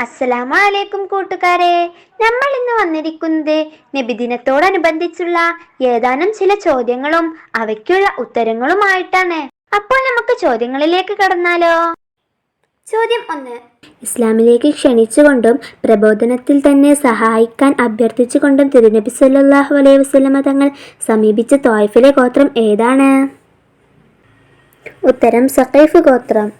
അസ്സലാമു അലൈക്കും കൂട്ടുകാരെ, നമ്മൾ ഇന്ന് വന്നിരിക്കുന്നത് നബിദിനത്തോടനുബന്ധിച്ചുള്ള ഏതാനും ചില ചോദ്യങ്ങളും അവയ്ക്കുള്ള ഉത്തരങ്ങളുമായിട്ടാണ്. അപ്പോൾ നമുക്ക് ചോദ്യങ്ങളിലേക്ക് കടന്നാലോ. ചോദ്യം 1. ഇസ്ലാമിലേക്ക് ക്ഷണിച്ചുകൊണ്ടും പ്രബോധനത്തിൽ തന്നെ സഹായിക്കാൻ അഭ്യർത്ഥിച്ചുകൊണ്ടും തിരുനബി സല്ലല്ലാഹു അലൈഹി വസല്ലമ തങ്ങൾ സമീപിച്ച ത്വായിഫിലെ ഗോത്രം ഏതാണ്? ഉത്തരം സഖീഫ് ഗോത്രം.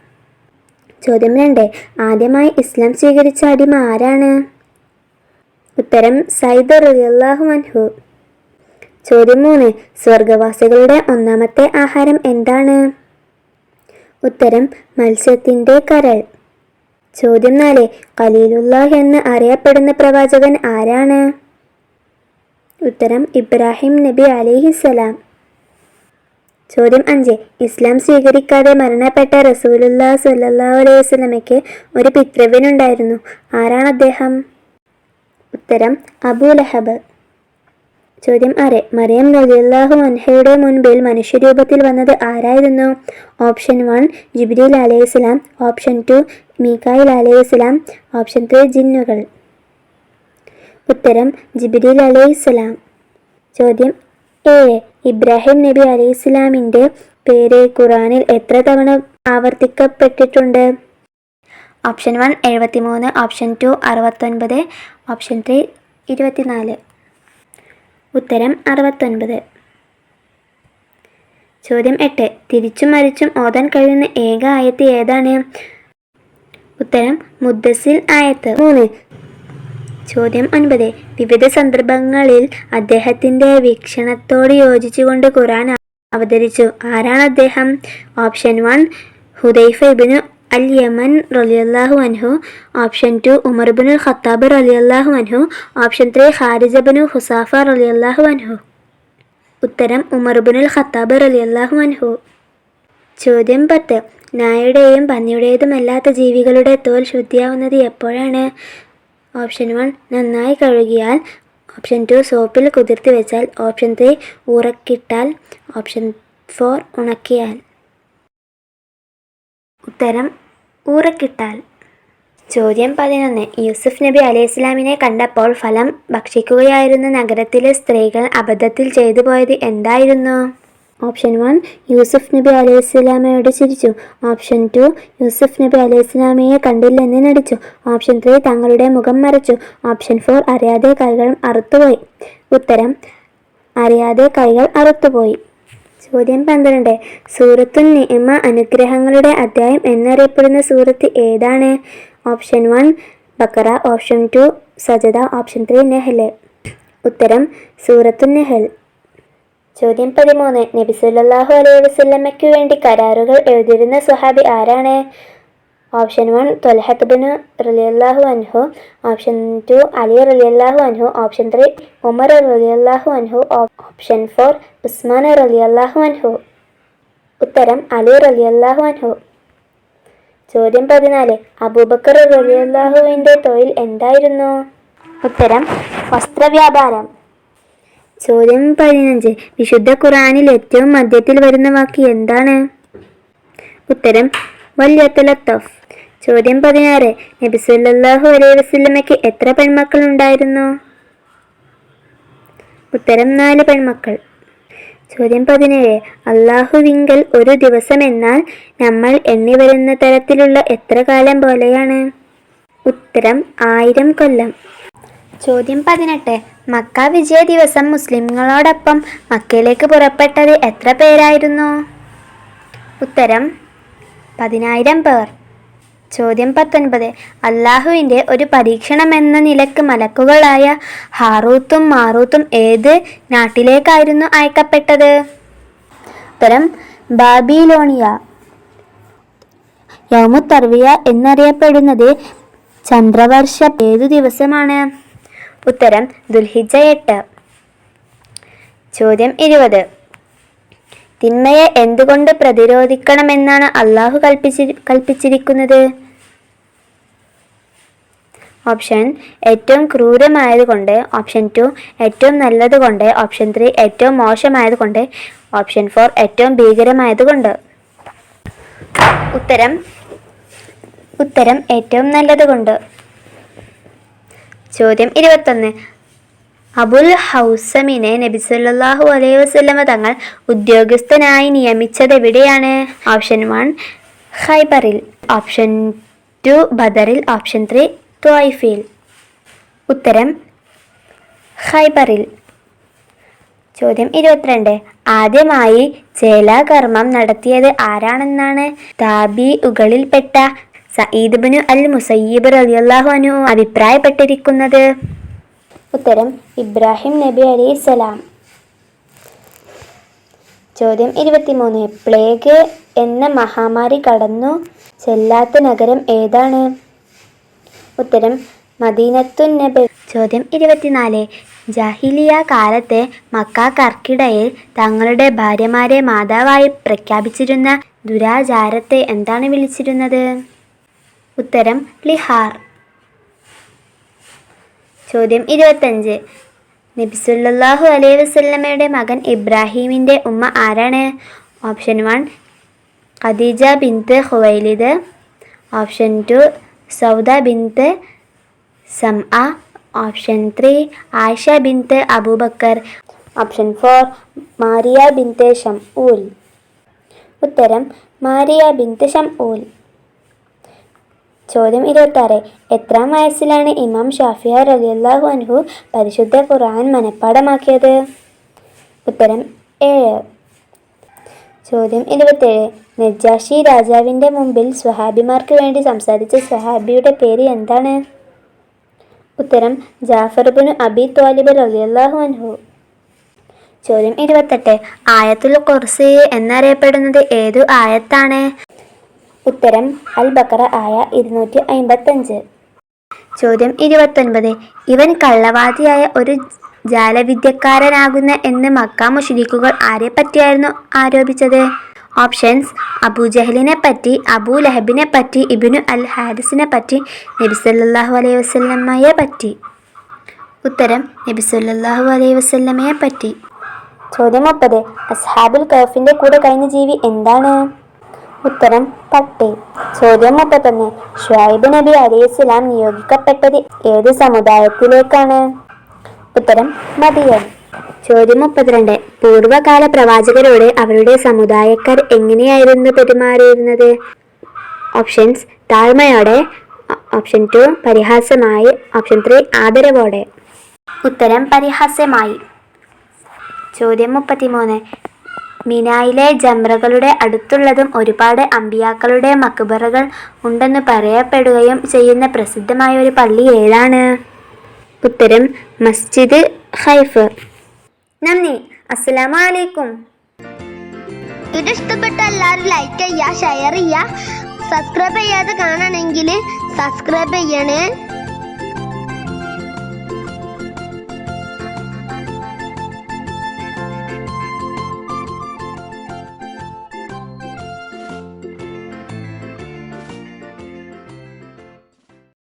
ചോദ്യം 2. ആദ്യമായി ഇസ്ലാം സ്വീകരിച്ച അടിമ ആരാണ്? ഉത്തരം സൈദ് റളിയല്ലാഹു അൻഹു. ചോദ്യം 3. സ്വർഗവാസികളുടെ ഒന്നാമത്തെ ആഹാരം എന്താണ്? ഉത്തരം മത്സ്യത്തിൻ്റെ കരൾ. ചോദ്യം 4. ഖലീലുല്ലാഹ് എന്ന് അറിയപ്പെടുന്ന പ്രവാചകൻ ആരാണ്? ഉത്തരം ഇബ്രാഹിം നബി അലൈഹിസ്സലാം. ചോദ്യം 5. ഇസ്ലാം സ്വീകരിക്കാതെ മരണപ്പെട്ട റസൂലുള്ളാഹി സ്വല്ലല്ലാഹു അലൈഹി വസല്ലമയ്ക്ക് ഒരു പിതൃവ്യനുണ്ടായിരുന്നു. ആരാണ് അദ്ദേഹം? ഉത്തരം അബൂ ലഹബ്. ചോദ്യം 6. മറിയം റളിയല്ലാഹു അൻഹയുടെ മുൻപിൽ മനുഷ്യരൂപത്തിൽ വന്നത് ആരായിരുന്നു? ഓപ്ഷൻ 1 ജിബ്രീൽ അലൈഹിസ്സലാം, ഓപ്ഷൻ 2 മീകായിൽ അലൈഹിസ്സലാം, ഓപ്ഷൻ 3 ജിന്നുകൾ. ഉത്തരം ജിബ്രീൽ അലൈഹിസ്സലാം. ചോദ്യം 7. ഇബ്രാഹിം നബി അലൈഹിസ്സലാമിൻ്റെ പേര് ഖുർആനിൽ എത്ര തവണ ആവർത്തിക്കപ്പെട്ടിട്ടുണ്ട്? Option 1 73, option 2 69, option 3 24. ഉത്തരം 69. ചോദ്യം 8. തിരിച്ചും മറിച്ചും ഓതാൻ കഴിയുന്ന ഏക ആയത്ത് ഏതാണ്? ഉത്തരം മുദ്ദസ്സിൽ ആയത്ത് 3. ചോദ്യം 9. വിവിധ സന്ദർഭങ്ങളിൽ അദ്ദേഹത്തിൻ്റെ വീക്ഷണത്തോട് യോജിച്ചുകൊണ്ട് ഖുർആൻ അവതരിച്ചു. ആരാണ് അദ്ദേഹം? ഓപ്ഷൻ 1 ഹുദൈഫ ഇബ്നു അൽ യമൻ റളിയല്ലാഹു അൻഹു, ഓപ്ഷൻ 2 ഉമർ ഇബ്നുൽ ഖത്താബ് റളിയല്ലാഹു അൻഹു, ഓപ്ഷൻ 3 ഖാരിജ ഇബ്നു ഹുസാഫ റളിയല്ലാഹു അൻഹു. ഉത്തരം ഉമർ ഇബ്നുൽ ഖത്താബ് റളിയല്ലാഹു അൻഹു. ചോദ്യം 10. നായയുടെയും പന്നിയുടേതുമല്ലാത്ത ജീവികളുടെ തോൽ ശുദ്ധിയാവുന്നത് എപ്പോഴാണ്? ഓപ്ഷൻ 1 നന്നായി കഴുകിയാൽ, ഓപ്ഷൻ 2 സോപ്പിൽ കുതിർത്തി വെച്ചാൽ, ഓപ്ഷൻ 3 ഊറക്കിട്ടാൽ, ഓപ്ഷൻ 4 ഉണക്കിയാൽ. ഉത്തരം ഊറക്കിട്ടാൽ. ചോദ്യം 11. യൂസുഫ് നബി അലൈഹിസ്സലാമിനെ കണ്ടപ്പോൾ ഫലം ഭക്ഷിക്കുകയായിരുന്ന നഗരത്തിലെ സ്ത്രീകൾ അബദ്ധത്തിൽ ചെയ്തു പോയത് എന്തായിരുന്നു? ഓപ്ഷൻ 1 യൂസുഫ് നബി അലൈഹിസ്സലാമയോട് ചിരിച്ചു, ഓപ്ഷൻ 2 യൂസുഫ് നബി അലൈഹിസ്സലാമയെ കണ്ടില്ലെന്ന് നടിച്ചു, ഓപ്ഷൻ 3 തങ്ങളുടെ മുഖം മറച്ചു, ഓപ്ഷൻ 4 അറിയാതെ കൈകൾ അറുത്തുപോയി. ഉത്തരം അറിയാതെ കൈകൾ അറുത്തുപോയി. ചോദ്യം 12. സൂറത്തുൻ നിഅമ അനുഗ്രഹങ്ങളുടെ അധ്യായം എന്നറിയപ്പെടുന്ന സൂറത്ത് ഏതാണ്? ഓപ്ഷൻ 1 ബഖറ, ഓപ്ഷൻ 2 സജദ, ഓപ്ഷൻ 3 നഹ്ൽ. ഉത്തരം സൂറത്തുൻ നഹ്ൽ. ചോദ്യം 13. നബി സല്ലല്ലാഹു അലൈഹി വസല്ലമയ്ക്കു വേണ്ടി കരാറുകൾ എഴുതിയിരുന്ന സ്വഹാബി ആരാണ്? ഓപ്ഷൻ 1 ത്വൽഹത്ത് ഇബ്നു റളിയല്ലാഹു അൻഹു, ഓപ്ഷൻ 2 അലി റളിയല്ലാഹു അൻഹു, ഓപ്ഷൻ 3 ഉമർ റളിയല്ലാഹു അൻഹു, ഓപ്ഷൻ 4 ഉസ്മാൻ റളിയല്ലാഹു അൻഹു. ഉത്തരം അലി റളിയല്ലാഹു അൻഹു. ചോദ്യം 14. അബൂബക്കർ റളിയല്ലാഹുവിൻ്റെ തൊഴിൽ എന്തായിരുന്നു? ഉത്തരം വസ്ത്രവ്യാപാരം. ചോദ്യം 15. വിശുദ്ധ ഖുർആനിൽ ഏറ്റവും മധ്യത്തിൽ വരുന്ന വാക്ക് എന്താണ്? ഉത്തരം വൽയതലത്തഫ്. ചോദ്യം 16. നബി സല്ലല്ലാഹു അലൈഹി വസല്ലമയ്ക്ക് എത്ര പെൺമക്കൾ ഉണ്ടായിരുന്നു? ഉത്തരം 4 പെൺമക്കൾ. ചോദ്യം 17. അല്ലാഹുവിങ്കൽ ഒരു ദിവസം എന്നാൽ നമ്മൾ എണ്ണി വരുന്ന തരത്തിലുള്ള എത്ര കാലം പോലെയാണ്? ഉത്തരം 1000 കൊല്ലം. ചോദ്യം 18. മക്ക വിജയ ദിവസം മുസ്ലിങ്ങളോടൊപ്പം മക്കയിലേക്ക് പുറപ്പെട്ടത് എത്ര പേരായിരുന്നു? ഉത്തരം 10,000 പേർ. ചോദ്യം 19. അല്ലാഹുവിൻ്റെ ഒരു പരീക്ഷണമെന്ന നിലക്ക് മലക്കുകളായ ഹാറൂത്തും മാറൂത്തും ഏത് നാട്ടിലേക്കായിരുന്നു അയക്കപ്പെട്ടത്? ഉത്തരം ബാബിലോണിയ. യൗമുത് തർവിയ എന്നറിയപ്പെടുന്നത് ചന്ദ്രവർഷം ഏതു ദിവസമാണ്? ഉത്തരം ദുൽഹിജ്ജ 8. ചോദ്യം 20. തിന്മയെ എന്തുകൊണ്ട് പ്രതിരോധിക്കണമെന്നാണ് അള്ളാഹു കൽപ്പിച്ചിരിക്കുന്നത്? ഓപ്ഷൻ ഏറ്റവും ക്രൂരമായതുകൊണ്ട്, ഓപ്ഷൻ 2 ഏറ്റവും നല്ലതുകൊണ്ട്, ഓപ്ഷൻ 3 ഏറ്റവും മോശമായതുകൊണ്ട്, ഓപ്ഷൻ 4 ഏറ്റവും ഭീകരമായതുകൊണ്ട്. ഉത്തരം ഏറ്റവും നല്ലതുകൊണ്ട്. ചോദ്യം 21. അബുൽ ഹൗസമിനെ നബി സല്ലല്ലാഹു അലൈഹി വസല്ലമ തങ്ങൾ ഉദ്യോഗസ്ഥനായി നിയമിച്ചതെവിടെയാണ്? ഓപ്ഷൻ 1 ഖൈബറിൽ, ഓപ്ഷൻ 2 ബദറിൽ, ഓപ്ഷൻ 3 ത്വായിഫിൽ. ഉത്തരം ഖൈബറിൽ. ചോദ്യം 22. ആദ്യമായി ചേലാകർമ്മം നടത്തിയത് ആരാണെന്നാണ് താബിഉകളിൽപ്പെട്ട സഈദ് ഇബ്നു അൽ മുസയ്യിബ് റളിയല്ലാഹു അൻഹു അഭിപ്രായപ്പെട്ടിരിക്കുന്നത്? ഉത്തരം ഇബ്രാഹിം നബി അലൈഹിസ്സലാം. ചോദ്യം 23. പ്ലേഗ് എന്ന മഹാമാരി കടന്നു ചെല്ലാത്ത നഗരം ഏതാണ്? ഉത്തരം മദീനത്തുന്നബവി. ചോദ്യം 24. ജാഹിലിയ കാലത്തെ മക്കാർക്കിടയിൽ തങ്ങളുടെ ഭാര്യമാരെ മാതാവായി പ്രഖ്യാപിച്ചിരുന്ന ദുരാചാരത്തെ എന്താണ് വിളിച്ചിരുന്നത്? ഉത്തരം ലിഹാർ. ചോദ്യം 25. നബി സല്ലല്ലാഹു അലൈഹി വസല്ലമയുടെ മകൻ ഇബ്രാഹിമിൻ്റെ ഉമ്മ ആരാണ്? ഓപ്ഷൻ 1 ഖദീജ ബിൻത്ത് ഖുവൈലിദ്, ഓപ്ഷൻ 2 സൗദ ബിൻത്ത് സംഅ, ഓപ്ഷൻ 3 ആയിഷ ബിൻത്ത് അബൂബക്കർ, ഓപ്ഷൻ 4 മാരിയ ബിൻത്ത് ഷംഊൽ. ഉത്തരം മാരിയ ബിൻത്ത് ഷംഊൽ. ചോദ്യം 26. എത്രാം വയസ്സിലാണ് ഇമാം ഷാഫിഈ റളിയല്ലാഹു അൻഹു പരിശുദ്ധ ഖുർആൻ മനഃപ്പാഠമാക്കിയത്? ഉത്തരം 7. ചോദ്യം 27. നജാഷി രാജാവിൻ്റെ മുമ്പിൽ സ്വഹാബിമാർക്ക് വേണ്ടി സംസാരിച്ച സ്വഹാബിയുടെ പേര് എന്താണ്? ഉത്തരം ജാഫർ ഇബ്നു അബി ത്വാലിബ് റളിയല്ലാഹു അൻഹു. ചോദ്യം 28. ആയത്തുൽ കുർസി എന്നറിയപ്പെടുന്നത് ഏതു ആയത്താണ്? ഉത്തരം അൽ ബഖറ ആയ 255. ചോദ്യം 29. ഇവൻ കള്ളവാദിയായ ഒരു ജാലവിദ്യക്കാരനാകുന്ന എന്ന് മക്ക മുശ്രിക്കുകൾ ആരെ പറ്റിയായിരുന്നു ആരോപിച്ചത്? ഓപ്ഷൻസ് അബൂജഹലിനെ പറ്റി, അബൂ ലഹബിനെ പറ്റി, ഇബ്നു അൽ ഹാരിസിനെ പറ്റി, നബി സല്ലല്ലാഹു അലൈഹി വസല്ലമയെ പറ്റി. ഉത്തരം നബി സല്ലല്ലാഹു അലൈഹി വസല്ലമയെ പറ്റി. ചോദ്യം 30. അസ്ഹാബുൽ കഹ്ഫിന്റെ കൂടെ കഴിഞ്ഞ ജീവി എന്താണ്? ഉത്തരം പട്ടി. ചോദ്യം 31. ഷുഐബ് നബി അലൈഹിസ്സലാം നിയോഗിക്കപ്പെട്ടത് ഏത് സമുദായത്തിലേക്കാണ്? ഉത്തരം മദിയൻ. ചോദ്യം 32. പൂർവകാല പ്രവാചകരോട് അവരുടെ സമുദായക്കാർ എങ്ങനെയായിരുന്നു പെരുമാറിയിരുന്നത്? ഓപ്ഷൻസ് താഴ്മയോടെ, ഓപ്ഷൻ 2 പരിഹാസമായി, ഓപ്ഷൻ 3 ആദരവോടെ. ഉത്തരം പരിഹാസ്യമായി. ചോദ്യം 33. മിനായിലെ ജംറകളുടെ അടുത്തുള്ളതും ഒരുപാട് അമ്പിയാക്കളുടെ മക്ബറകൾ ഉണ്ടെന്ന് പറയപ്പെടുകയും ചെയ്യുന്ന പ്രസിദ്ധമായ ഒരു പള്ളി ഏതാണ്? ഉത്തരം മസ്ജിദ് ഖൈഫ്. നന്ദി. അസ്സലാമു അലൈക്കും. ഇത് ഇഷ്ടപ്പെട്ട എല്ലാവരും ലൈക്ക് ചെയ്യുക, ഷെയർ ചെയ്യുക. സബ്സ്ക്രൈബ് ചെയ്യാതെ കാണണമെങ്കിൽ സബ്സ്ക്രൈബ് ചെയ്യണേ.